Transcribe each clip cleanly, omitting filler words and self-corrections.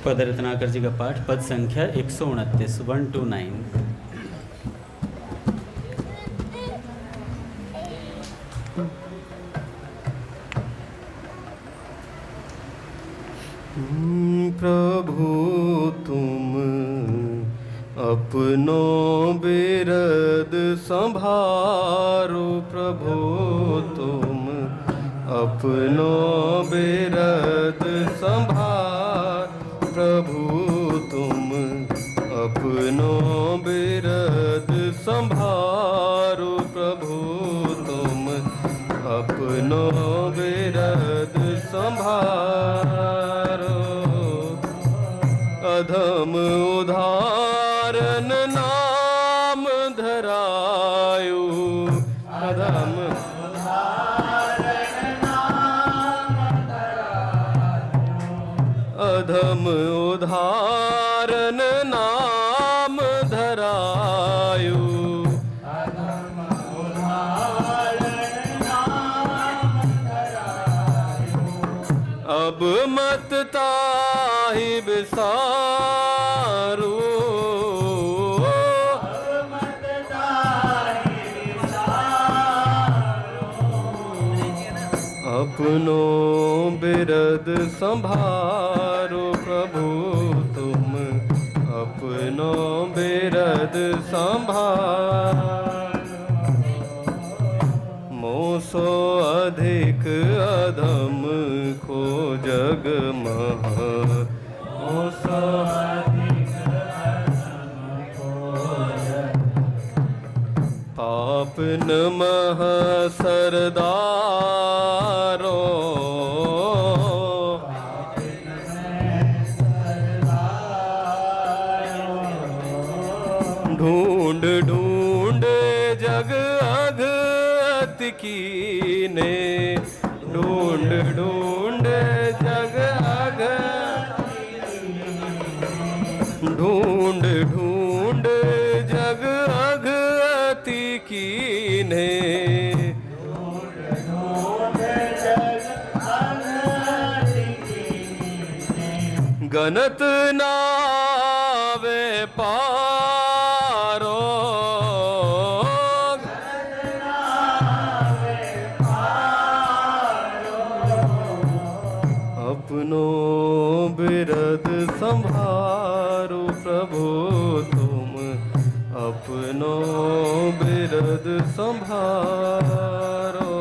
पद रत्नाकर जी का पाठ, पद संख्या 129, 129। प्रभु तुम अपनो बिरद संभारो, प्रभु तुम अपनो बिरद संभार, प्रभु तुम अपनो बिरद संभारो, प्रभु तुम अपनो बिरद संभारो। अधम उदाहरण नाम धरायो, अधम अधम उदाहरण नाम धरायो, अब मत ताहि बिसारो, अपनो बिरद संभारो, प्रभु तुम अपनो बिरद संभारो। मोसो अधिक अधम को जग मह, मोसो अधिक अधम को जग, पाप नमः सरदारो, ढूंढ ढूंढ जग अगत कीने, ढूंढ ढूंढ जग अगत, ढूंढ ढूंढ जग अगति कीने, गनत नावे पारो, अपनो बिरद संभारो, प्रभु तुम अपनो बिरद संभारो।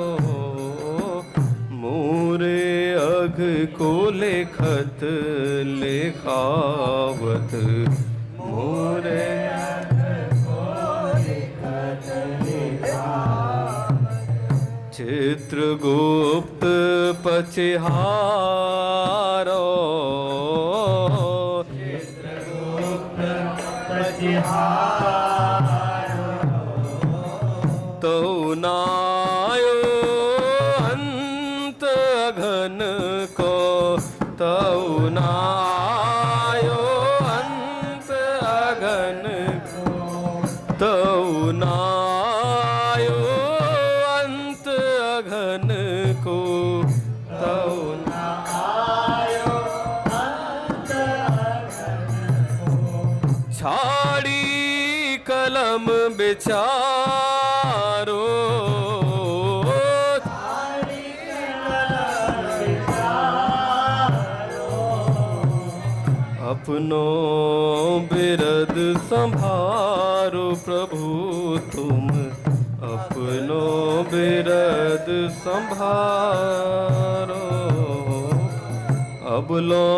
मोरे अघ को लेखत लेखावत, मोरे अघ को लेखत लेखावत, चित्रगुप्त पचिहारो, चित्रगुप्त पचिहारो, तो नायो अंत अघन को, तो नायो अंत अघन को, तो नायो अंत अघन को, तो नायो अंत अघन को, छाड़ी कलम बिचारो, अपनो बिरद संभारो, प्रभु तुम अपनो बिरद संभारो। अबलो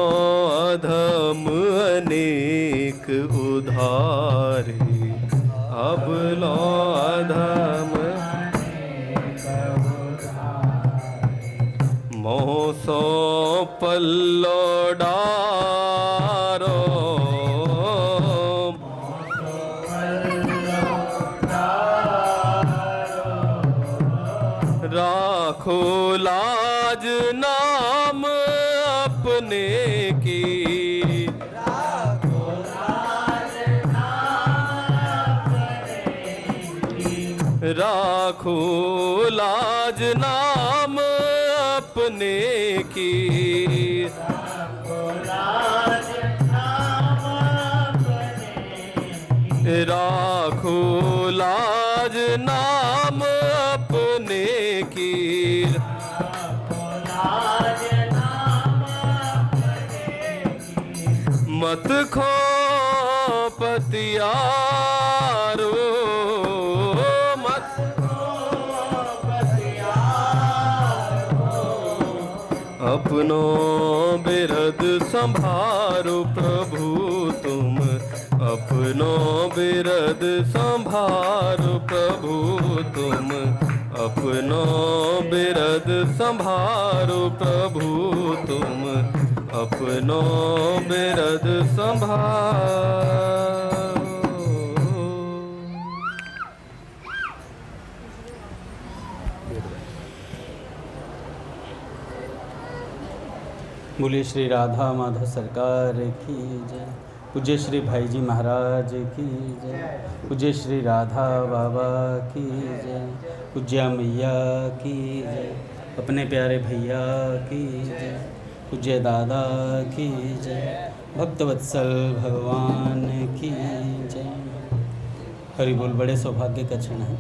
अधम अनेक उधारी, अबलो अधम मोसो पल्लो डारो, राखो लाज नाम अपने की, राखो लाज नाम अपने की, राखो लाज नाम अपने की, राखो लाज मत खो पतियारो, मत अपनो बिरद संभारो प्रभु तुम, अपनो बिरद संभारो प्रभु तुम, अपनो बिरद संभारो प्रभु तुम, अपनो बिरद संभारो। बोलिए श्री राधा माधव सरकार की जय। पूज्य श्री भाई जी महाराज की जय। पूज्य श्री राधा बाबा की जय। पूज्य मैया की जय। अपने प्यारे भैया की जय। पूज्य दादा की जय। भक्तवत्सल भगवान की जय। हरि बोल। बड़े सौभाग्य का क्षण है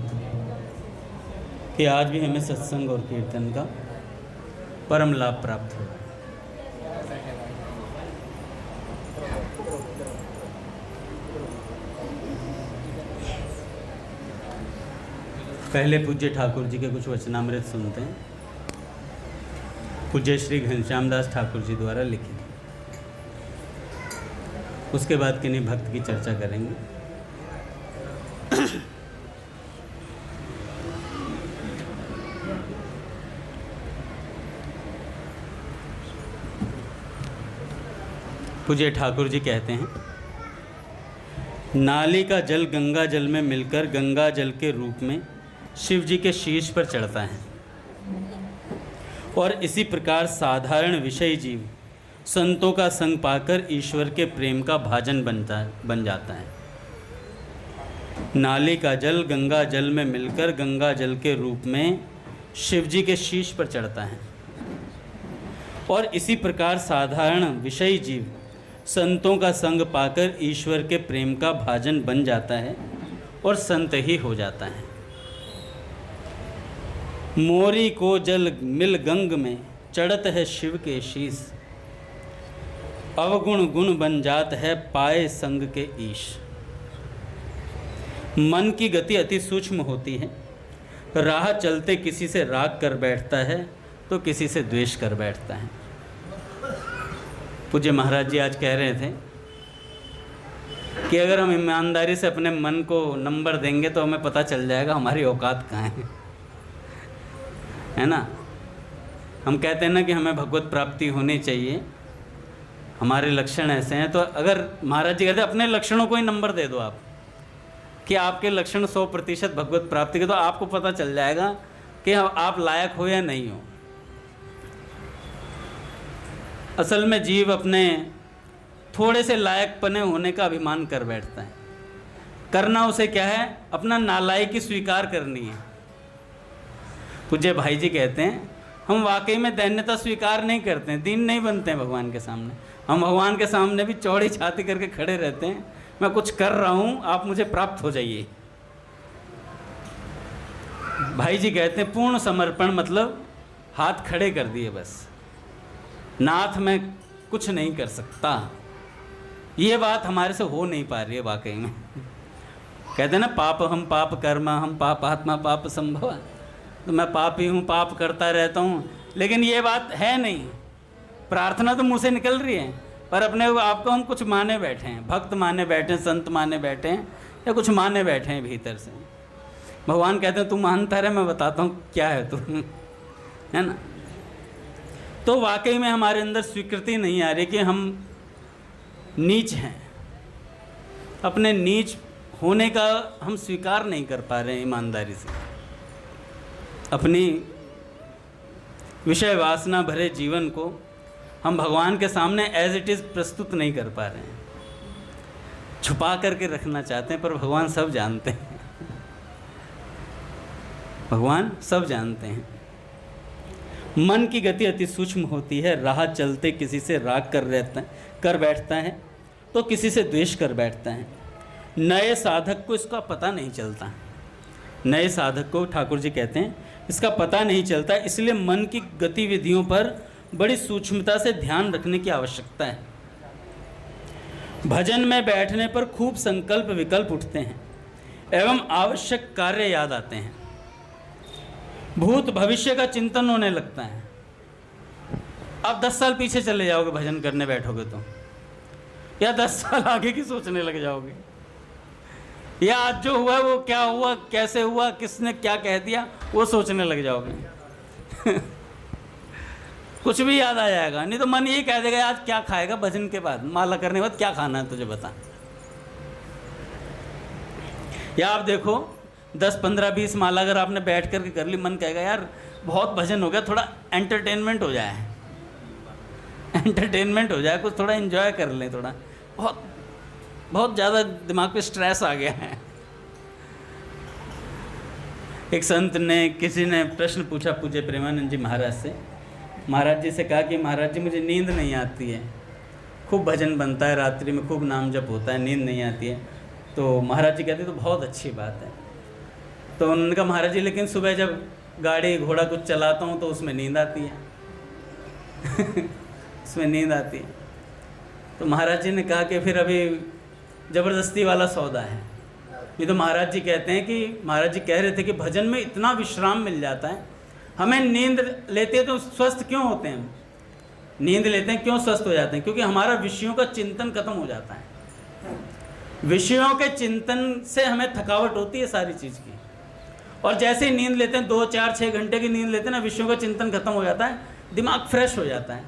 कि आज भी हमें सत्संग और कीर्तन का परम लाभ प्राप्त हो। पहले पूज्य ठाकुर जी के कुछ वचनामृत सुनते हैं, पूज्य श्री घनश्याम दास ठाकुर जी द्वारा लिखित। उसके बाद किन्हीं भक्त की चर्चा करेंगे। पूज्य ठाकुर जी कहते हैं, नाली का जल गंगा जल में मिलकर गंगा जल के रूप में शिव जी के शीश पर चढ़ता है, और इसी प्रकार साधारण विषयी जीव संतों का संग पाकर ईश्वर के प्रेम का भाजन बन जाता है। नाली का जल गंगा जल में मिलकर गंगा जल के रूप में शिव जी के शीश पर चढ़ता है, और इसी प्रकार साधारण विषयी जीव संतों का संग पाकर ईश्वर के प्रेम का भाजन बन जाता है और संत ही हो जाता है। मोरी को जल मिल गंग में चढ़त है शिव के शीस, अवगुण गुण बन जात है पाए संग के ईश। मन की गति अति सूक्ष्म होती है, राह चलते किसी से राग कर बैठता है तो किसी से द्वेष कर बैठता है। पूज्य महाराज जी आज कह रहे थे कि अगर हम ईमानदारी से अपने मन को नंबर देंगे तो हमें पता चल जाएगा हमारी औकात कहाँ है ना। हम कहते हैं ना कि हमें भगवत प्राप्ति होनी चाहिए, हमारे लक्षण ऐसे हैं। तो अगर महाराज जी कहते हैं अपने लक्षणों को ही नंबर दे दो आप, कि आपके लक्षण 100% भगवत प्राप्ति के, तो आपको पता चल जाएगा कि आप लायक हो या नहीं हो। असल में जीव अपने थोड़े से लायकपने होने का अभिमान कर बैठता है। करना उसे क्या है, अपना नालायकी स्वीकार करनी है। पूज्य भाई जी कहते हैं हम वाकई में दैन्यता स्वीकार नहीं करते हैं, दीन नहीं बनते हैं भगवान के सामने। हम भगवान के सामने भी चौड़ी छाती करके खड़े रहते हैं, मैं कुछ कर रहा हूँ, आप मुझे प्राप्त हो जाइए। भाई जी कहते हैं पूर्ण समर्पण मतलब हाथ खड़े कर दिए बस, नाथ मैं कुछ नहीं कर सकता। ये बात हमारे से हो नहीं पा रही है वाकई में। कहते हैं ना पाप हम पाप कर्मा हम पाप आत्मा पाप संभव, तो मैं पापी हूँ, पाप करता रहता हूँ, लेकिन ये बात है नहीं। प्रार्थना तो मुँह से निकल रही है, पर अपने आप को हम कुछ माने बैठे हैं, भक्त माने बैठे हैं, संत माने बैठे हैं, या कुछ माने बैठे हैं भीतर से। भगवान कहते हैं तू मानता रहे, मैं बताता हूँ क्या है तू, है ना। तो वाकई में हमारे अंदर स्वीकृति नहीं आ रही कि हम नीच हैं, अपने नीच होने का हम स्वीकार नहीं कर पा रहे हैं ईमानदारी से। अपनी विषय वासना भरे जीवन को हम भगवान के सामने एज इट इज़ प्रस्तुत नहीं कर पा रहे हैं, छुपा करके रखना चाहते हैं, पर भगवान सब जानते हैं। भगवान सब जानते हैं। मन की गति अति सूक्ष्म होती है, राह चलते किसी से राग कर बैठता है तो किसी से द्वेष कर बैठता है। नए साधक को इसका पता नहीं चलता। नए साधक को ठाकुर जी कहते हैं इसका पता नहीं चलता, इसलिए मन की गतिविधियों पर बड़ी सूक्ष्मता से ध्यान रखने की आवश्यकता है। भजन में बैठने पर खूब संकल्प विकल्प उठते हैं एवं आवश्यक कार्य याद आते हैं। भूत भविष्य का चिंतन होने लगता है। आप 10 साल पीछे चले जाओगे भजन करने बैठोगे तो, या 10 साल आगे की सोचने लग जाओगे, या आज जो हुआ वो क्या हुआ, कैसे हुआ, किसने क्या कह दिया, वो सोचने लग जाओगे। कुछ भी याद आ जाएगा, नहीं तो मन ये कह देगा आज क्या खाएगा भजन के बाद, माला करने के बाद क्या खाना है तुझे बता। या आप देखो 10, 15, 20 माला अगर आपने बैठ करके कर ली, मन कहेगा यार बहुत भजन हो गया, थोड़ा एंटरटेनमेंट हो जाए, एंटरटेनमेंट हो जाए, कुछ थोड़ा एंजॉय कर लें, थोड़ा बहुत ज़्यादा दिमाग पे स्ट्रेस आ गया है। एक संत ने, किसी ने प्रश्न पूछा पूज्य प्रेमानंद जी महाराज से, महाराज जी से कहा कि महाराज जी मुझे नींद नहीं आती है, खूब भजन बनता है, रात्रि में खूब नाम जप होता है, नींद नहीं आती है। तो महाराज जी कहते तो बहुत अच्छी बात है। तो उन्होंने कहा महाराज जी लेकिन सुबह जब गाड़ी घोड़ा कुछ चलाता हूँ तो उसमें नींद आती है। उसमें नींद आती है। तो महाराज जी ने कहा कि फिर अभी ज़बरदस्ती वाला सौदा है। ये तो महाराज जी कहते हैं कि, महाराज जी कह रहे थे कि भजन में इतना विश्राम मिल जाता है, हमें नींद लेते हैं तो स्वस्थ क्यों होते हैं, नींद लेते हैं क्यों स्वस्थ हो जाते हैं, क्योंकि हमारा विषयों का चिंतन खत्म हो जाता है। विषयों के चिंतन से हमें थकावट होती है सारी चीज़ की, और जैसे ही नींद लेते हैं 2, 4, 6 घंटे की नींद लेते हैं ना, विषयों का चिंतन खत्म हो जाता है, दिमाग फ्रेश हो जाता है।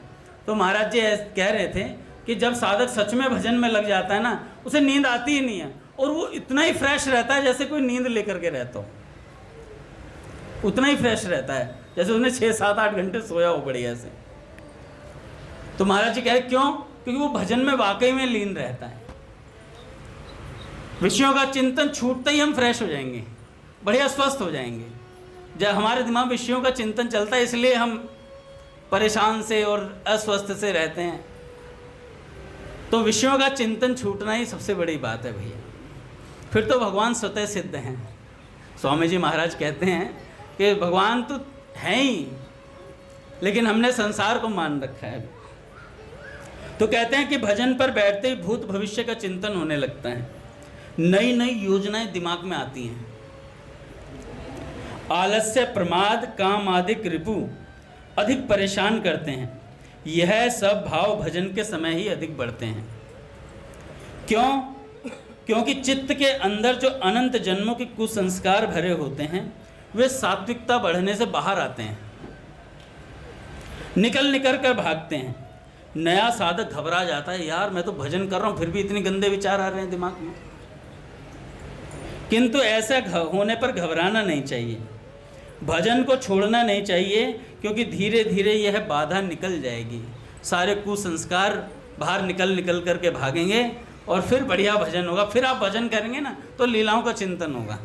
तो महाराज जी कह रहे थे कि जब साधक सच में भजन में लग जाता है ना, उसे नींद आती ही नहीं है, और वो इतना ही फ्रेश रहता है जैसे कोई नींद लेकर के रहता हो, उतना ही फ्रेश रहता है जैसे उसने 6, 7, 8 घंटे सोया हो बढ़िया से। तो महाराज जी कह रहे क्यों, क्योंकि वो भजन में वाकई में लीन रहता है। विषयों का चिंतन छूटते ही हम फ्रेश हो जाएंगे, बढ़िया स्वस्थ हो जाएंगे। जब हमारे दिमाग विषयों का चिंतन चलता है, इसलिए हम परेशान से और अस्वस्थ से रहते हैं। तो विषयों का चिंतन छूटना ही सबसे बड़ी बात है भैया। फिर तो भगवान स्वतः सिद्ध हैं। स्वामी जी महाराज कहते हैं कि भगवान तो हैं ही, लेकिन हमने संसार को मान रखा है। तो कहते हैं कि भजन पर बैठते ही भूत भविष्य का चिंतन होने लगता है, नई नई योजनाएं दिमाग में आती हैं। आलस्य, प्रमाद, काम आदि रिपु अधिक परेशान करते हैं। यह सब भाव भजन के समय ही अधिक बढ़ते हैं। क्यों? क्योंकि चित्त के अंदर जो अनंत जन्मों के कुसंस्कार भरे होते हैं, वे सात्विकता बढ़ने से बाहर आते हैं, निकल कर भागते हैं। नया साधक घबरा जाता है, यार मैं तो भजन कर रहा हूँ फिर भी इतने गंदे विचार आ रहे हैं दिमाग में। किंतु ऐसा होने पर घबराना नहीं चाहिए, भजन को छोड़ना नहीं चाहिए, क्योंकि धीरे धीरे यह बाधा निकल जाएगी। सारे कुसंस्कार बाहर निकल करके भागेंगे और फिर बढ़िया भजन होगा। फिर आप भजन करेंगे ना तो लीलाओं का चिंतन होगा।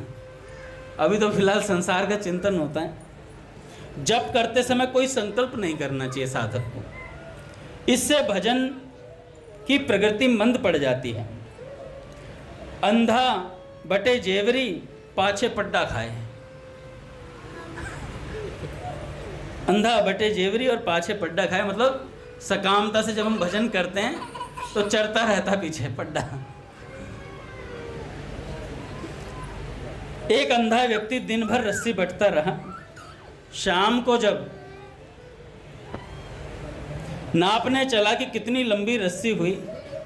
अभी तो फिलहाल संसार का चिंतन होता है। जप करते समय कोई संकल्प नहीं करना चाहिए साधक को, इससे भजन की प्रगति मंद पड़ जाती है। अंधा बटे जेवरी पाछे पड्डा खाए। अंधा बटे जेवरी और पाछे पड्डा खाए मतलब सकामता से जब हम भजन करते हैं तो चरता रहता पीछे पड्डा। एक अंधा व्यक्ति दिन भर रस्सी बटता रहा। शाम को जब नापने चला कि कितनी लंबी रस्सी हुई,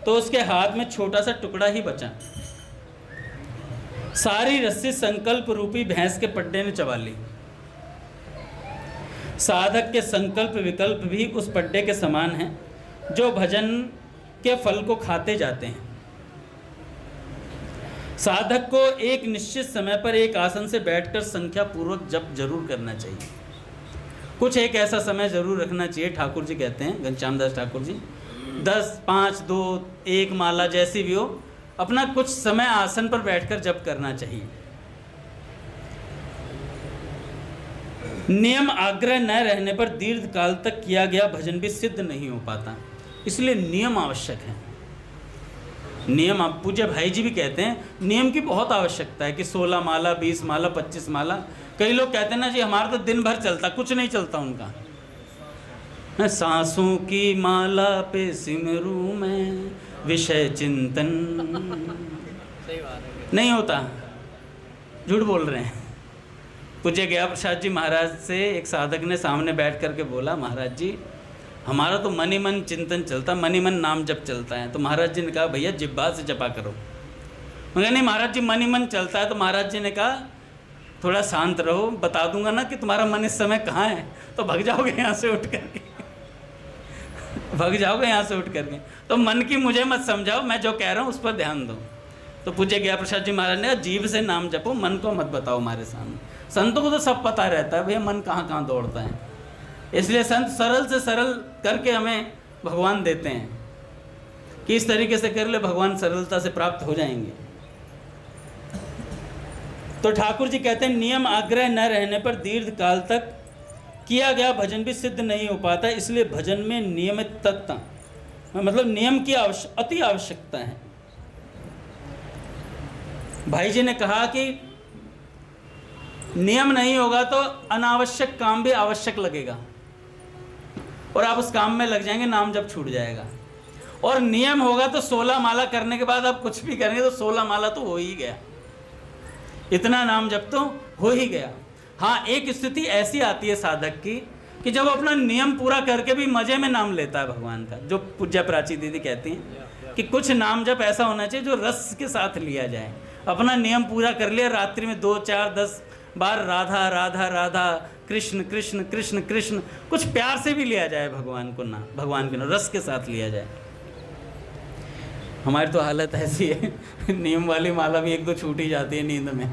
तो उसके हाथ में छोटा सा टुकड़ा ही बचा। सारी रस्सी संकल्प रूपी भैंस के पड्डे ने चबा ली। साधक के संकल्प विकल्प भी उस पड्डे के समान हैं जो भजन के फल को खाते जाते हैं। साधक को एक निश्चित समय पर एक आसन से बैठकर संख्या पूर्वक जप जरूर करना चाहिए। कुछ एक ऐसा समय जरूर रखना चाहिए। ठाकुर जी कहते हैं, घनश्याम दास ठाकुर जी, 10, 5, 2, 1 माला जैसी भी हो, अपना कुछ समय आसन पर बैठकर जप करना चाहिए। नियम आग्रह न रहने पर दीर्घ काल तक किया गया भजन भी सिद्ध नहीं हो पाता, इसलिए नियम आवश्यक है। नियम, आप पूज्य भाई जी भी कहते हैं नियम की बहुत आवश्यकता है कि 16 माला, 20 माला, 25 माला। कई लोग कहते हैं ना जी हमारा तो दिन भर चलता, कुछ नहीं चलता उनका। सांसों की माला पे सिमरू में विषय चिंतन। नहीं होता, झूठ बोल रहे हैं। पूज्य गया प्रसाद जी महाराज से एक साधक ने सामने बैठ करके बोला, महाराज जी हमारा तो मन ही मन चिंतन चलता, मन ही मन नाम जप चलता है। तो महाराज जी ने कहा भैया जिब्बा से जपा करो। मगर नहीं महाराज जी मन ही मन चलता है। तो महाराज जी ने कहा थोड़ा शांत रहो, बता दूंगा ना कि तुम्हारा मन इस समय कहाँ है, तो भग जाओगे यहाँ से उठ करके भग जाओगे यहाँ से उठ करके। तो मन की मुझे मत समझाओ, मैं जो कह रहा हूँ उस पर ध्यान दो। तो पूज्य गया प्रसाद जी महाराज ने कहा जीभ से नाम जपो, मन को मत बताओ हमारे सामने। संतों को तो सब पता रहता है भैया मन कहाँ कहाँ दौड़ता है, इसलिए संत सरल से सरल करके हमें भगवान देते हैं कि इस तरीके से कर ले, भगवान सरलता से प्राप्त हो जाएंगे। तो ठाकुर जी कहते हैं नियम आग्रह न रहने पर दीर्घ काल तक किया गया भजन भी सिद्ध नहीं हो पाता, इसलिए भजन में नियमितता मतलब नियम की अति आवश्यकता है। भाई जी ने कहा कि नियम नहीं होगा तो अनावश्यक काम भी आवश्यक लगेगा और आप उस काम में लग जाएंगे, नाम जब छूट जाएगा। और नियम होगा तो 16 माला करने के बाद आप कुछ भी करेंगे तो 16 माला तो हो ही गया, इतना नाम जब तो हो ही गया। हाँ, एक स्थिति ऐसी आती है साधक की कि जब अपना नियम पूरा करके भी मजे में नाम लेता है भगवान का, जो पूज्य प्राची दीदी कहती हैं कि कुछ नाम जब ऐसा होना चाहिए जो रस के साथ लिया जाए। अपना नियम पूरा कर लिया, रात्रि में 2 4 10 बार राधा राधा राधा, कृष्ण कृष्ण कृष्ण कृष्ण, कुछ प्यार से भी लिया जाए भगवान को नाम, भगवान के नाम रस के साथ लिया जाए। हमारी तो हालत ऐसी है नियम वाली माला भी 1-2 छूट ही जाती है नींद में,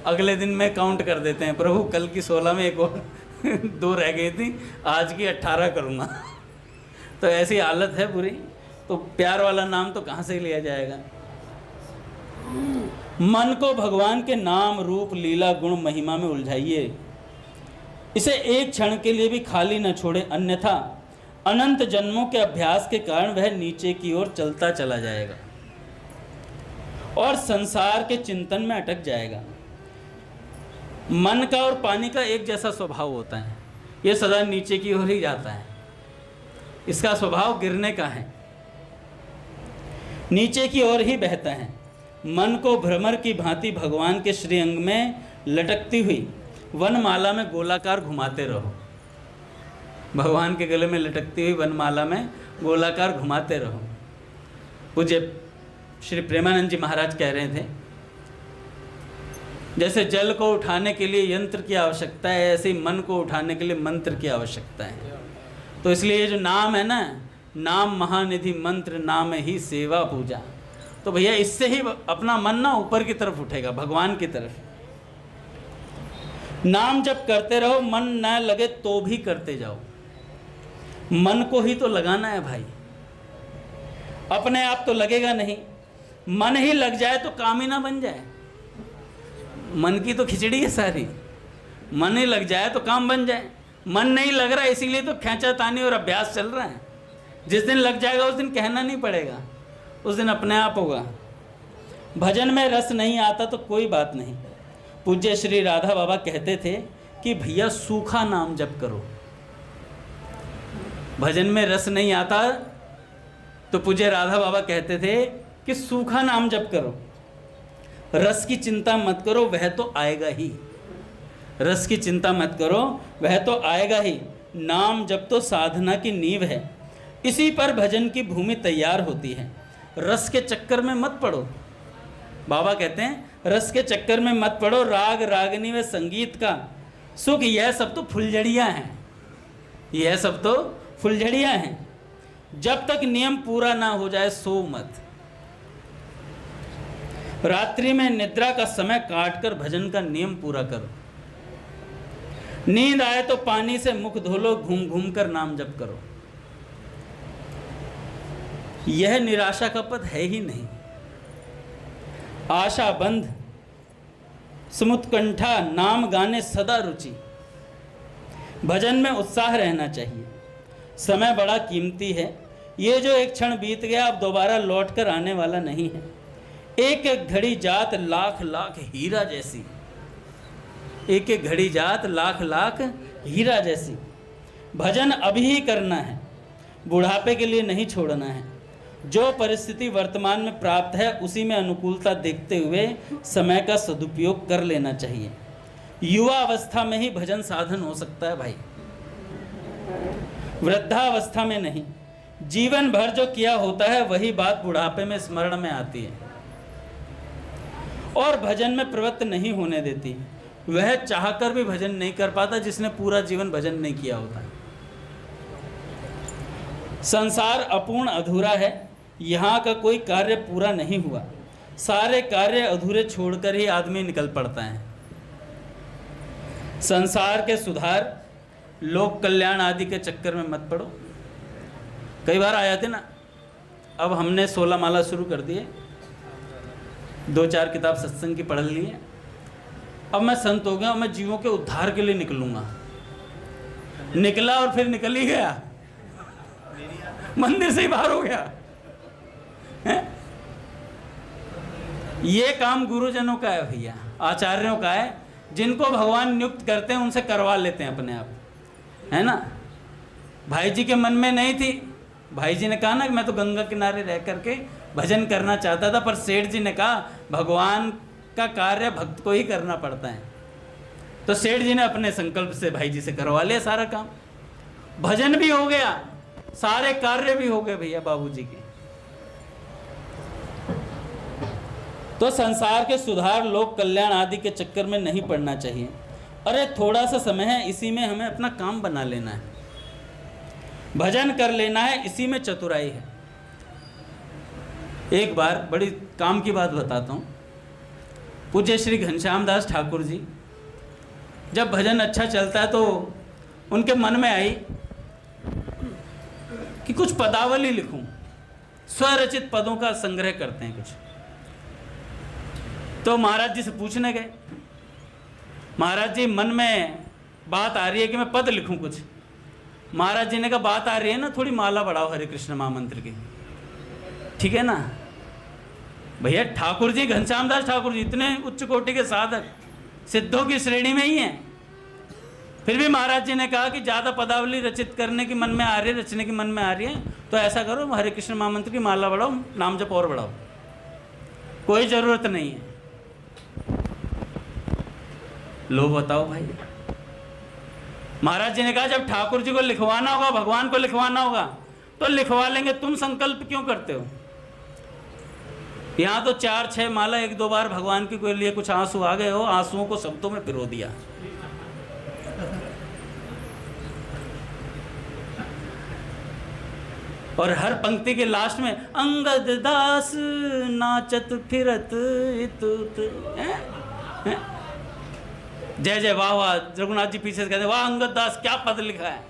अगले दिन में काउंट कर देते हैं, प्रभु कल की 16 में एक और 2 रह गई थी, आज की 18 करूँगा तो ऐसी हालत है पूरी। तो प्यार वाला नाम तो कहाँ से लिया जाएगा। मन को भगवान के नाम रूप लीला गुण महिमा में उलझाइए, इसे एक क्षण के लिए भी खाली न छोड़े, अन्यथा अनंत जन्मों के अभ्यास के कारण वह नीचे की ओर चलता चला जाएगा और संसार के चिंतन में अटक जाएगा। मन का और पानी का एक जैसा स्वभाव होता है, ये सदा नीचे की ओर ही जाता है, इसका स्वभाव गिरने का है, नीचे की ओर ही बहता है। मन को भ्रमर की भांति भगवान के श्रीअंग में लटकती हुई वनमाला में गोलाकार घुमाते रहो, भगवान के गले में लटकती हुई वनमाला में गोलाकार घुमाते रहो। पूज्य श्री प्रेमानंद जी महाराज कह रहे थे जैसे जल को उठाने के लिए यंत्र की आवश्यकता है, ऐसे ही मन को उठाने के लिए मंत्र की आवश्यकता है। तो इसलिए ये जो नाम है ना, नाम महानिधि मंत्र नाम ही सेवा पूजा, तो भैया इससे ही अपना मन ना ऊपर की तरफ उठेगा, भगवान की तरफ। नाम जब करते रहो, मन न लगे तो भी करते जाओ, मन को ही तो लगाना है भाई, अपने आप तो लगेगा नहीं। मन ही लग जाए तो काम ही ना बन जाए, मन की तो खिचड़ी है सारी, मन ही लग जाए तो काम बन जाए। मन नहीं लग रहा, इसीलिए तो खींचातानी और अभ्यास चल रहा है। जिस दिन लग जाएगा उस दिन कहना नहीं पड़ेगा, उस दिन अपने आप होगा। भजन में रस नहीं आता तो कोई बात नहीं। पूज्य श्री राधा बाबा कहते थे कि भैया सूखा नाम जप करो। भजन में रस नहीं आता तो पूज्य राधा बाबा कहते थे कि सूखा नाम जप करो, रस की चिंता मत करो, वह तो आएगा ही। रस की चिंता मत करो, वह तो आएगा ही। नाम जप तो साधना की नींव है, इसी पर भजन की भूमि तैयार होती है। रस के चक्कर में मत पड़ो, बाबा कहते हैं रस के चक्कर में मत पड़ो। राग रागनी व संगीत का सुख यह सब तो फुलझड़ियाँ हैं, यह सब तो फुलझड़ियाँ हैं। जब तक नियम पूरा ना हो जाए सो मत। रात्रि में निद्रा का समय काटकर भजन का नियम पूरा करो। नींद आए तो पानी से मुख धो लो, घूम घूम कर नाम जप करो। यह निराशा का पद है ही नहीं। आशा बंध समुत्कंठा नाम गाने सदा रुचि। भजन में उत्साह रहना चाहिए। समय बड़ा कीमती है, ये जो एक क्षण बीत गया अब दोबारा लौट कर आने वाला नहीं है। एक एक घड़ी जात लाख लाख हीरा जैसी, एक एक घड़ी जात लाख लाख हीरा जैसी। भजन अभी ही करना है, बुढ़ापे के लिए नहीं छोड़ना है। जो परिस्थिति वर्तमान में प्राप्त है उसी में अनुकूलता देखते हुए समय का सदुपयोग कर लेना चाहिए। युवा अवस्था में ही भजन साधन हो सकता है भाई, वृद्धावस्था में नहीं। जीवन भर जो किया होता है वही बात बुढ़ापे में स्मरण में आती है और भजन में प्रवृत्त नहीं होने देती। वह चाहकर भी भजन नहीं कर पाता जिसने पूरा जीवन भजन नहीं किया होता। संसार अपूर्ण अधूरा है, यहाँ का कोई कार्य पूरा नहीं हुआ। सारे कार्य अधूरे छोड़कर ही आदमी निकल पड़ता है। संसार के सुधार, लोक कल्याण आदि के चक्कर में मत पड़ो। कई बार आ जाते ना, अब हमने 16 माला शुरू कर दिए, 2-4 किताब सत्संग की पढ़ ली है, अब मैं संत हो गया और मैं जीवों के उद्धार के लिए निकलूंगा। निकला और फिर निकल ही गया, मंदिर से ही बाहर हो गया है? ये काम गुरुजनों का है भैया, आचार्यों का है, जिनको भगवान नियुक्त करते हैं उनसे करवा लेते हैं अपने आप, है ना। भाई जी के मन में नहीं थी, भाई जी ने कहा ना कि मैं तो गंगा किनारे रह करके भजन करना चाहता था, पर सेठ जी ने कहा भगवान का कार्य भक्त को ही करना पड़ता है, तो सेठ जी ने अपने संकल्प से भाई जी से करवा लिया सारा काम। भजन भी हो गया, सारे कार्य भी हो गए भैया बाबूजी के। तो संसार के सुधार, लोक कल्याण आदि के चक्कर में नहीं पड़ना चाहिए। अरे थोड़ा सा समय है, इसी में हमें अपना काम बना लेना है, भजन कर लेना है, इसी में चतुराई है। एक बार बड़ी काम की बात बताता हूँ। पूज्य श्री घनश्याम दास ठाकुर जी, जब भजन अच्छा चलता है तो उनके मन में आई कि कुछ पदावली लिखूं, स्वरचित पदों का संग्रह करते हैं कुछ। तो महाराज जी से पूछने गए, महाराज जी मन में बात आ रही है कि मैं पद लिखूं कुछ। महाराज जी ने कहा बात आ रही है ना, थोड़ी माला बढ़ाओ हरे कृष्ण महामंत्र की, ठीक है ना। भैया ठाकुर जी, घनश्याम दास ठाकुर जी इतने उच्च कोटि के साधक, सिद्धों की श्रेणी में ही हैं, फिर भी महाराज जी ने कहा कि ज़्यादा पदावली रचित करने की मन में आ रही है, रचने की मन में आ रही है, तो ऐसा करो हरे कृष्ण महामंत्र की माला बढ़ाओ, नाम जप और बढ़ाओ, कोई ज़रूरत नहीं है। लो बताओ भाई, महाराज जी ने कहा जब ठाकुर जी को लिखवाना होगा, भगवान को लिखवाना होगा तो लिखवा लेंगे, तुम संकल्प क्यों करते हो। यहाँ तो 4-6 माला 1-2 बार भगवान के लिए कुछ आंसू आ गए हो, आंसुओं को शब्दों में पिरो दिया। और हर पंक्ति के लास्ट में अंगद दास नाचत फिरत इतुत, जय जय वाह वाह। रघुनाथ जी पीछे से कहते वाह अंगद दास क्या पद लिखा है।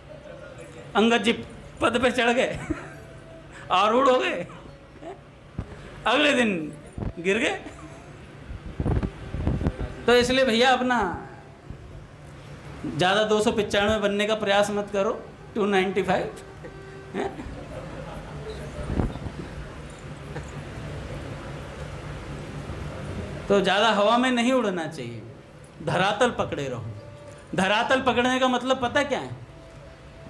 अंगद जी पद पे चढ़ गए, आरूढ़ हो गए, अगले दिन गिर गए। तो इसलिए भैया अपना ज़्यादा 295 बनने का प्रयास मत करो, 295 है? तो ज़्यादा हवा में नहीं उड़ना चाहिए, धरातल पकड़े रहो। धरातल पकड़ने का मतलब पता क्या है,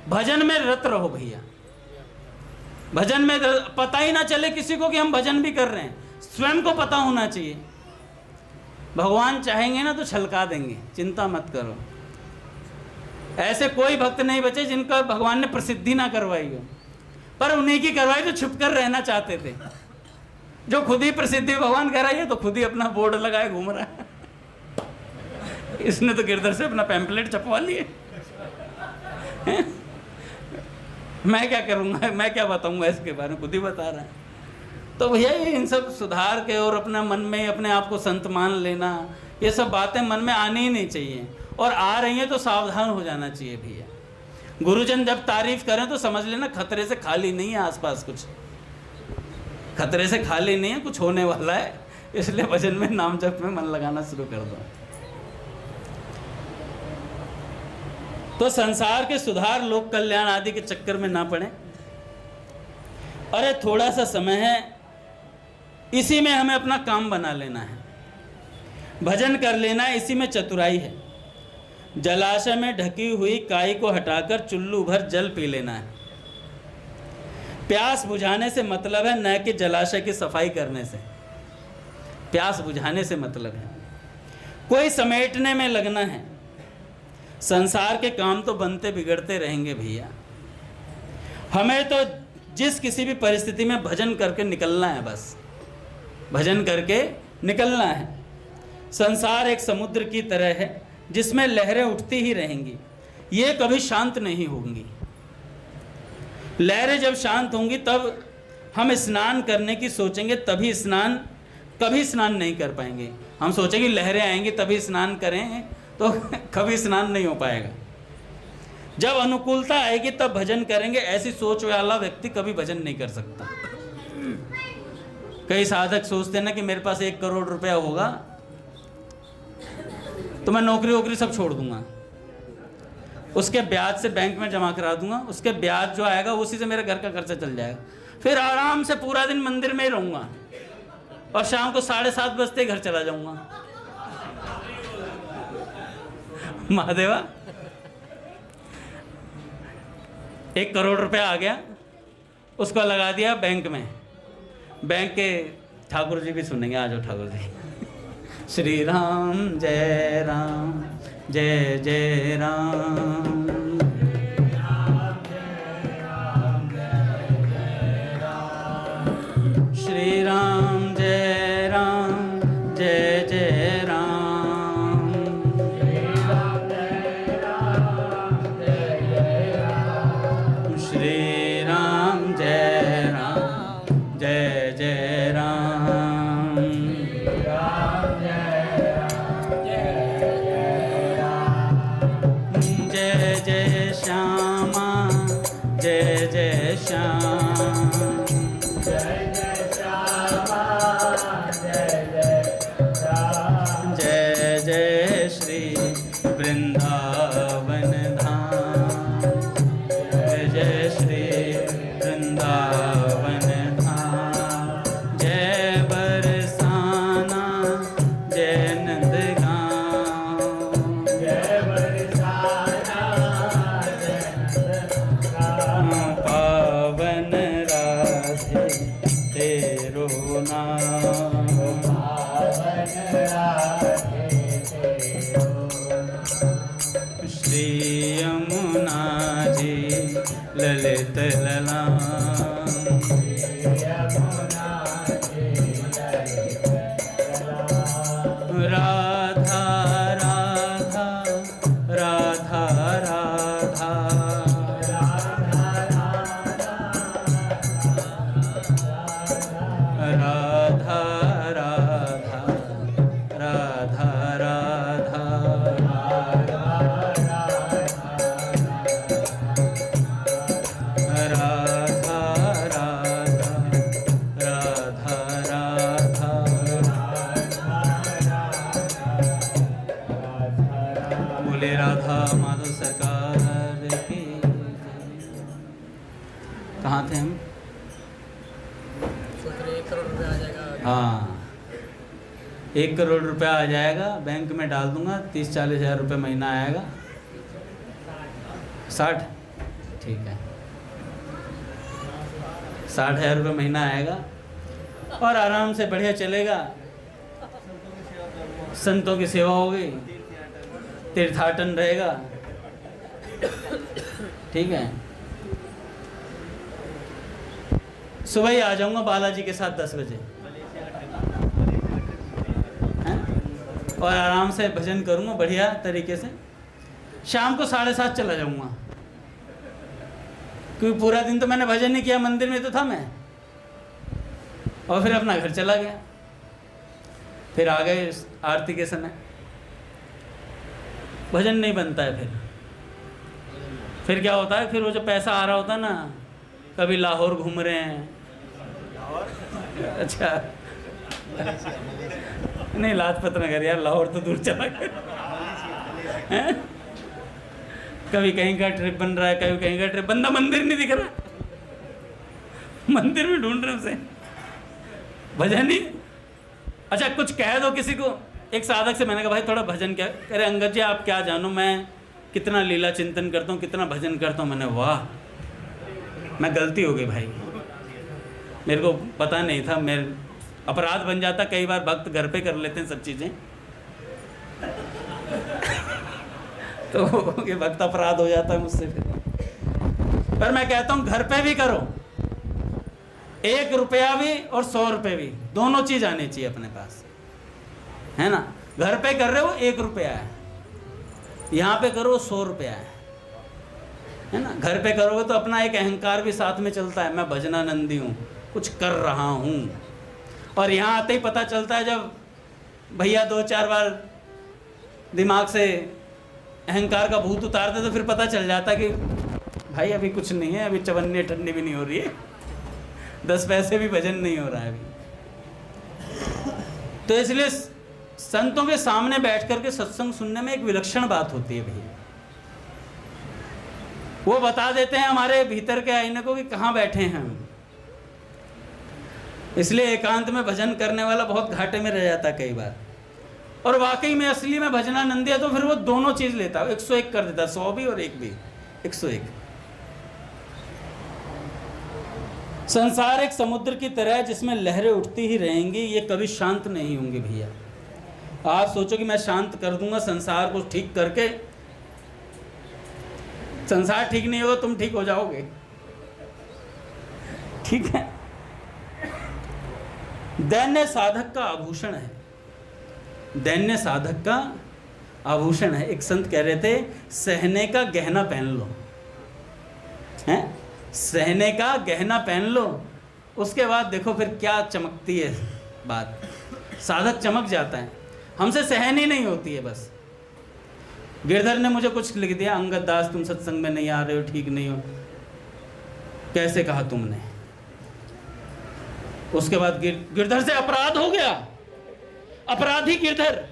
भजन में रत रहो भैया। भजन में पता ही ना चले किसी को कि हम भजन भी कर रहे हैं, स्वयं को पता होना चाहिए। भगवान चाहेंगे ना तो छलका देंगे, चिंता मत करो। ऐसे कोई भक्त नहीं बचे जिनका भगवान ने प्रसिद्धि ना करवाई हो, पर उन्हीं की करवाई जो छुप कर रहना चाहते थे। जो खुद ही प्रसिद्धि भगवान कराई है तो खुद ही अपना बोर्ड लगाए घूम रहा है। इसने तो गिरधर से अपना पैम्पलेट छपवा लिए। मैं क्या करूँगा, मैं क्या बताऊँगा इसके बारे में, खुद ही बता रहा है। तो भैया ये इन सब सुधार के और अपना मन में अपने आप को संत मान लेना, ये सब बातें मन में आनी ही नहीं चाहिए, और आ रही हैं तो सावधान हो जाना चाहिए भैया। गुरुजन जब तारीफ करें तो समझ लेना खतरे से खाली नहीं है, आसपास कुछ खतरे से खाली नहीं है, कुछ होने वाला है। इसलिए भजन में नाम जप में मन लगाना शुरू कर दो। तो संसार के सुधार, लोक कल्याण आदि के चक्कर में ना पड़े। अरे थोड़ा सा समय है, इसी में हमें अपना काम बना लेना है, भजन कर लेना है, इसी में चतुराई है। जलाशय में ढकी हुई काई को हटाकर चुल्लू भर जल पी लेना है। प्यास बुझाने से मतलब है न कि जलाशय की सफाई करने से। प्यास बुझाने से मतलब है कोई समेटने में लगना है। संसार के काम तो बनते बिगड़ते रहेंगे भैया। हमें तो जिस किसी भी परिस्थिति में भजन करके निकलना है, बस भजन करके निकलना है। संसार एक समुद्र की तरह है जिसमें लहरें उठती ही रहेंगी, ये कभी शांत नहीं होंगी। लहरें जब शांत होंगी तब हम स्नान करने की सोचेंगे, कभी स्नान नहीं कर पाएंगे। हम सोचेंगे लहरें आएंगी तभी स्नान करें, तो कभी स्नान नहीं हो पाएगा। जब अनुकूलता आएगी तब भजन करेंगे, ऐसी सोच वाला व्यक्ति कभी भजन नहीं कर सकता। कई साधक सोचते हैं ना कि मेरे पास 1 करोड़ रुपया होगा तो मैं नौकरी वोकरी सब छोड़ दूंगा, उसके ब्याज से बैंक में जमा करा दूंगा, उसके ब्याज जो आएगा उसी से मेरे घर का खर्चा चल जाएगा, फिर आराम से पूरा दिन मंदिर में ही रहूंगा और शाम को 7:30 बजते घर चला जाऊंगा। महादेवा 1 करोड़ रुपया आ गया, उसको लगा दिया बैंक में। बैंक के ठाकुर जी भी सुनेंगे, आ जाओ ठाकुर जी। श्री राम जय राम जय जय राम, श्री राम जय राम जय जय राम, श्री राम जय राम जय जय राम, जय जय श्यामा जय जय श्याम, जय जय श्री वृंदावन धाम, जय जय श्री वृंदावन धाम, जय बरसाना जय नंदगांव, जय बरसाना जय नंदगांव, पावन राधे तेरो नाम, श्री यमुना जी ललित ललाम, राधा राधा राधा राधा, राधा राधा राधा बोले राधा माधव सरकार की जय। कहाँ थे हम? 1 करोड़ रुपया आ जाएगा। हाँ, 1 करोड़ रुपया आ जाएगा, बैंक में डाल दूंगा, 30-40 हज़ार रुपये महीना आएगा। 60 ठीक है, 60 हज़ार रुपये महीना आएगा और आराम से बढ़िया चलेगा। संतों की सेवा होगी, तीर्थाटन रहेगा, ठीक है। सुबह ही आ जाऊंगा बालाजी के साथ 10 बजे, हैं? और आराम से भजन करूंगा बढ़िया तरीके से। शाम को 7:30 चला जाऊंगा, क्योंकि पूरा दिन तो मैंने भजन नहीं किया, मंदिर में तो था मैं, और फिर अपना घर चला गया। फिर आ गए आरती के समय, भजन नहीं बनता है। फिर क्या होता है, फिर वो जो पैसा आ रहा होता है ना, कभी लाहौर घूम रहे हैं, अच्छा नहीं लाजपत नगर यार, लाहौर तो दूर चला गया, कभी कहीं का ट्रिप बन रहा है, कभी कहीं का ट्रिप। बंदा मंदिर नहीं दिख रहा, मंदिर में ढूंढ रहे उसे, भजन नहीं। अच्छा कुछ कह दो किसी को, एक साधक से मैंने कहा भाई थोड़ा भजन क्या, कह रहे अंगद जी आप क्या जानो मैं कितना लीला चिंतन करता हूँ, कितना भजन करता हूँ। मैंने वाह, मैं गलती हो गई भाई, मेरे को पता नहीं था, मेरे अपराध बन जाता। कई बार भक्त घर पे कर लेते हैं सब चीज़ें तो ये भक्त अपराध हो जाता है मुझसे फिर। पर मैं कहता हूँ घर पे भी करो, 1 रुपया भी और 100 रुपये भी, दोनों चीज़ आनी चाहिए अपने पास, है ना। घर पे कर रहे हो 1 रुपया है, यहाँ पे करो 100 रुपया है ना। घर पे करोगे तो अपना एक अहंकार भी साथ में चलता है, मैं भजनानंदी हूँ, कुछ कर रहा हूँ। और यहाँ आते ही पता चलता है, जब भैया 2-4 बार दिमाग से अहंकार का भूत उतारते तो फिर पता चल जाता है कि भाई अभी कुछ नहीं है, अभी चवन्नी ठंडी भी नहीं हो रही है, 10 पैसे भी भजन नहीं हो रहा है अभी। तो इसलिए संतों के सामने बैठ करके सत्संग सुनने में एक विलक्षण बात होती है भैया। वो बता देते हैं हमारे भीतर के आईने को कि कहाँ बैठे हैं हम। इसलिए एकांत में भजन करने वाला बहुत घाटे में रह जाता कई बार। और वाकई में असली में भजनानंदी है तो फिर वो दोनों चीज लेता है, 101 कर देता, 100 भी और 1 भी, 101। संसार एक समुद्र की तरह है जिसमें लहरें उठती ही रहेंगी, ये कभी शांत नहीं होंगे भैया। आप सोचो कि मैं शांत कर दूंगा संसार को ठीक करके, संसार ठीक नहीं होगा, तुम ठीक हो जाओगे, ठीक है। दैन्य साधक का आभूषण है, दैन्य साधक का आभूषण है। एक संत कह रहे थे सहने का गहना पहन लो, हैं, सहने का गहना पहन लो, उसके बाद देखो फिर क्या चमकती है बात, साधक चमक जाता है। हमसे सहन ही नहीं होती है बस। गिरधर ने मुझे कुछ लिख दिया, अंगद दास तुम सत्संग में नहीं आ रहे हो, ठीक नहीं हो। कैसे कहा तुमने? उसके बाद गिरधर से अपराध हो गया, अपराधी गिरधर।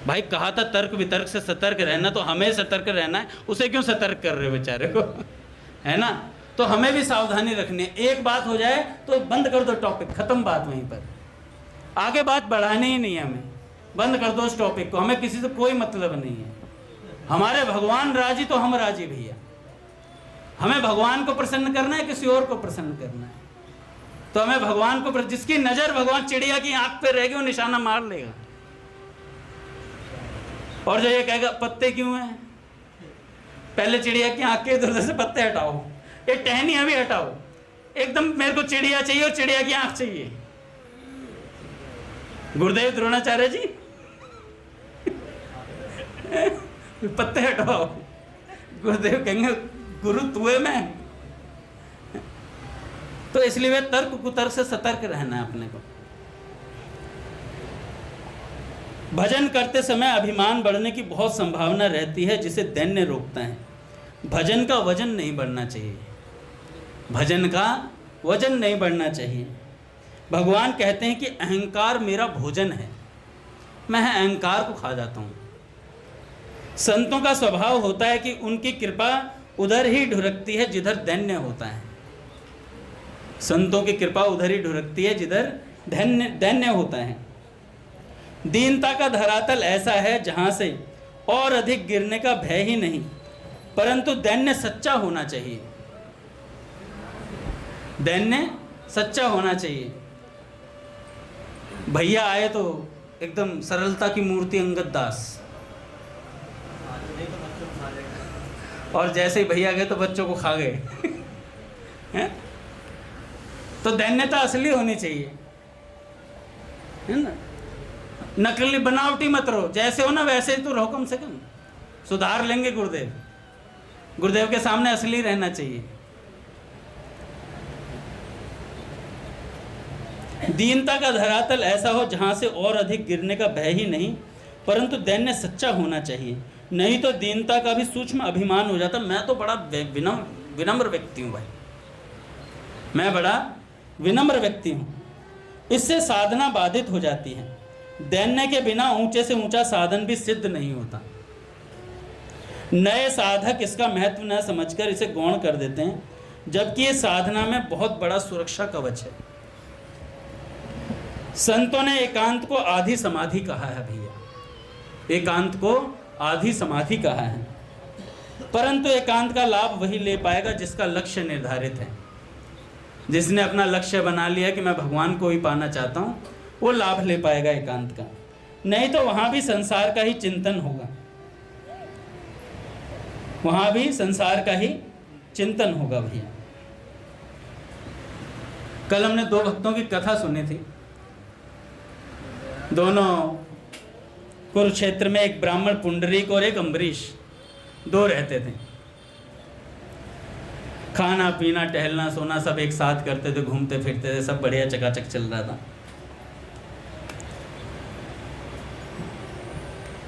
भाई कहा था तर्क वितर्क से सतर्क रहना, तो हमें सतर्क रहना है, उसे क्यों सतर्क कर रहे हो बेचारे को, है ना। तो हमें भी सावधानी रखनी है। एक बात हो जाए तो बंद कर दो टॉपिक, खत्म बात वहीं पर, आगे बात बढ़ानी ही नहीं है हमें, बंद कर दो उस टॉपिक को। हमें किसी से कोई मतलब नहीं है, हमारे भगवान राजी तो हम राजी भैया। हमें भगवान को प्रसन्न करना है, किसी और को प्रसन्न करना है, तो हमें भगवान को, जिसकी नजर भगवान चिड़िया की आंख पे रहेगी वो निशाना मार लेगा। और जो ये कहेगा पत्ते क्यों हैं, पहले चिड़िया की आंख के इधर से पत्ते हटाओ, ये टहनियां भी हटाओ, एकदम मेरे को चिड़िया चाहिए और चिड़िया की आंख चाहिए। गुरुदेव द्रोणाचार्य जी पत्ते हटाओ, गुरुदेव कहेंगे गुरु तुए में। तो इसलिए वे तर्क कुतर्क से सतर्क रहना है अपने को। भजन करते समय अभिमान बढ़ने की बहुत संभावना रहती है, जिसे दैन्य रोकता है। भजन का वजन नहीं बढ़ना चाहिए, भजन का वजन नहीं बढ़ना चाहिए। भगवान कहते हैं कि अहंकार मेरा भोजन है, मैं अहंकार को खा जाता हूँ। संतों का स्वभाव होता है कि उनकी कृपा उधर ही ढुरकती है जिधर दैन्य होता है। संतों की कृपा उधर ही ढुरकती है जिधर दैन्य होता है। दीनता का धरातल ऐसा है जहाँ से और अधिक गिरने का भय ही नहीं, परंतु दैन्य सच्चा होना चाहिए, दैन्य सच्चा होना चाहिए। भैया आए तो एकदम सरलता की मूर्ति अंगद दास, और जैसे ही भैया गए तो बच्चों को खा गए तो दैन्यता असली होनी चाहिए, है ना। नकली बनावटी मत रहो, जैसे हो ना वैसे ही तो रहो, कम से कम सुधार लेंगे गुरुदेव। गुरुदेव के सामने असली रहना चाहिए। दीनता का धरातल ऐसा हो जहां से और अधिक गिरने का भय ही नहीं, परंतु दैन्य सच्चा होना चाहिए, नहीं तो दीनता का भी सूक्ष्म अभिमान हो जाता। मैं तो बड़ा विनम्र व्यक्ति हूँ भाई, मैं बड़ा विनम्र व्यक्ति हूँ, इससे साधना बाधित हो जाती है। दैन्य के बिना ऊंचे से ऊंचा साधन भी सिद्ध नहीं होता। नए साधक इसका महत्व न समझकर इसे गौण कर देते हैं, जबकि ये साधना में बहुत बड़ा सुरक्षा कवच है। संतों ने एकांत को आधी समाधि कहा है भैया, एकांत को आधी समाधि कहा है। परंतु एकांत का लाभ वही ले पाएगा जिसका लक्ष्य निर्धारित है, जिसने अपना लक्ष्य बना लिया कि मैं भगवान को ही पाना चाहता हूँ, वो लाभ ले पाएगा एकांत का। नहीं तो वहाँ भी संसार का ही चिंतन होगा, वहाँ भी संसार का ही चिंतन होगा भैया। कल हमने दो भक्तों की कथा सुनी थी। दोनों कुरुक्षेत्र में, एक ब्राह्मण पुंडरीक और एक अम्बरीश, दो रहते थे। खाना पीना टहलना सोना सब एक साथ करते थे, घूमते फिरते थे, सब बढ़िया चकाचक चल रहा था।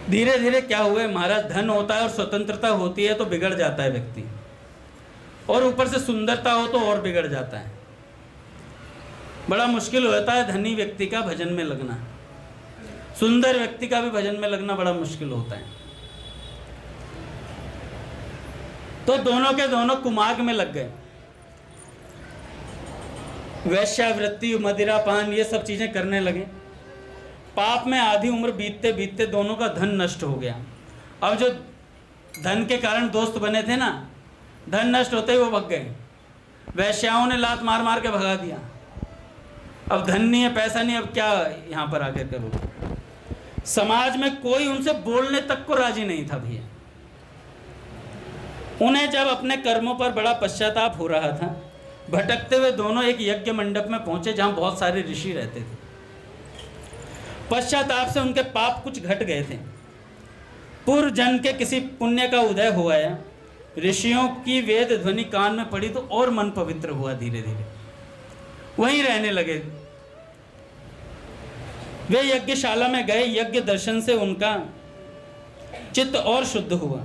धीरे धीरे क्या हुआ महाराज, धन होता है और स्वतंत्रता होती है तो बिगड़ जाता है व्यक्ति, और ऊपर से सुंदरता हो तो और बिगड़ जाता है। बड़ा मुश्किल होता है धनी व्यक्ति का भजन में लगना, सुंदर व्यक्ति का भी भजन में लगना बड़ा मुश्किल होता है। तो दोनों के दोनों कुमार्ग में लग गए। वैश्यावृत्ति, मदिरा पान, ये सब चीजें करने लगे। पाप में आधी उम्र बीतते बीतते दोनों का धन नष्ट हो गया। अब जो धन के कारण दोस्त बने थे ना, धन नष्ट होते ही वो भग गए। वैश्याओं ने लात मार मार के भगा दिया। अब धन नहीं है, पैसा नहीं, अब क्या यहाँ पर आकर करो। समाज में कोई उनसे बोलने तक को राजी नहीं था भैया। उन्हें जब अपने कर्मों पर बड़ा पश्चाताप हो रहा था, भटकते हुए दोनों एक यज्ञ मंडप में पहुंचे जहां बहुत सारे ऋषि रहते थे। पश्चाताप से उनके पाप कुछ घट गए थे। पूर्व जन्म के किसी पुण्य का उदय हुआ है। ऋषियों की वेद ध्वनि कान में पड़ी तो और मन पवित्र हुआ। धीरे धीरे वहीं रहने लगे। वे यज्ञशाला में गए। यज्ञ दर्शन से उनका चित्त और शुद्ध हुआ।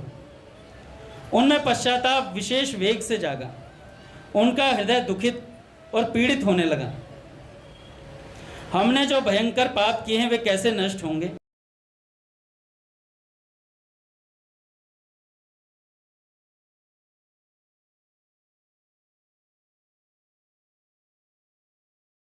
उनमें पश्चाताप विशेष वेग से जागा। उनका हृदय दुखित और पीड़ित होने लगा। हमने जो भयंकर पाप किए हैं वे कैसे नष्ट होंगे?